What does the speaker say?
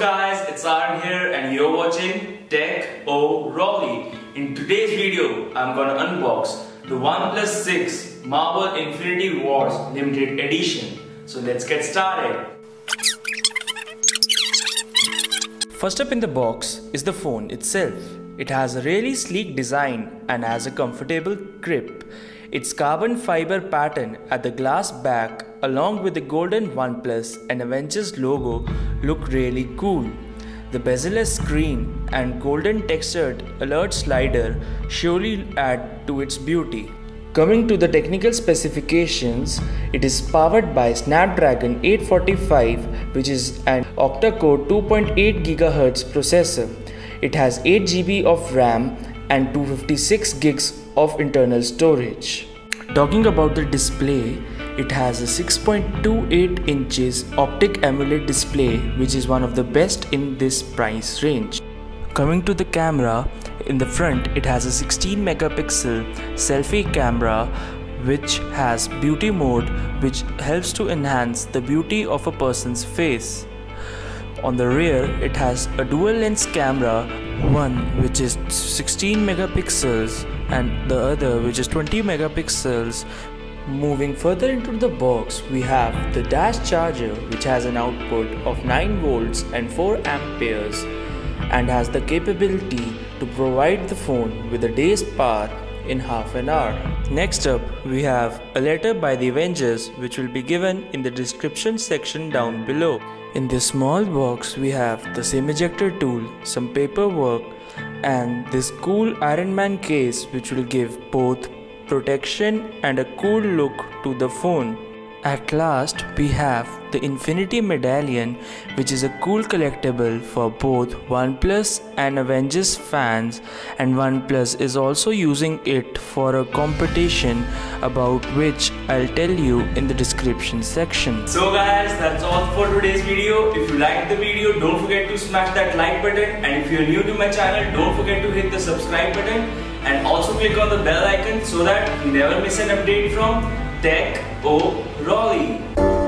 guys, it's Aaron here and you're watching Tech O Rolly. In today's video, I'm gonna unbox the Oneplus 6 Marvel Infinity Wars Limited Edition. So let's get started. First up in the box is the phone itself. It has a really sleek design and has a comfortable grip. Its carbon fiber pattern at the glass back along with the golden Oneplus and Avengers logo look really cool. The bezel-less screen and golden textured alert slider surely add to its beauty. Coming to the technical specifications, it is powered by Snapdragon 845, which is an octa-core 2.8 GHz processor. It has 8 GB of RAM and 256 gigs of internal storage. Talking about the display, it has a 6.28 inches optic AMOLED display, which is one of the best in this price range. Coming to the camera, in the front it has a 16 megapixel selfie camera which has beauty mode, which helps to enhance the beauty of a person's face. On the rear, it has a dual lens camera, one which is 16 megapixels and the other which is 20 megapixels. Moving further into the box, we have the dash charger, which has an output of 9 volts and 4 amperes and has the capability to provide the phone with a day's power in half an hour. Next up, we have a letter by the Avengers, which will be given in the description section down below. In this small box, we have the SIM ejector tool, some paperwork, and this cool Iron Man case, which will give both protection and a cool look to the phone. At last, we have the Infinity Medallion, which is a cool collectible for both OnePlus and Avengers fans, and OnePlus is also using it for a competition about which I'll tell you in the description section. So guys, that's all for today's video. If you liked the video, don't forget to smash that like button, and if you're new to my channel, don't forget to hit the subscribe button and also click on the bell icon so that you never miss an update from Tech O Rolly.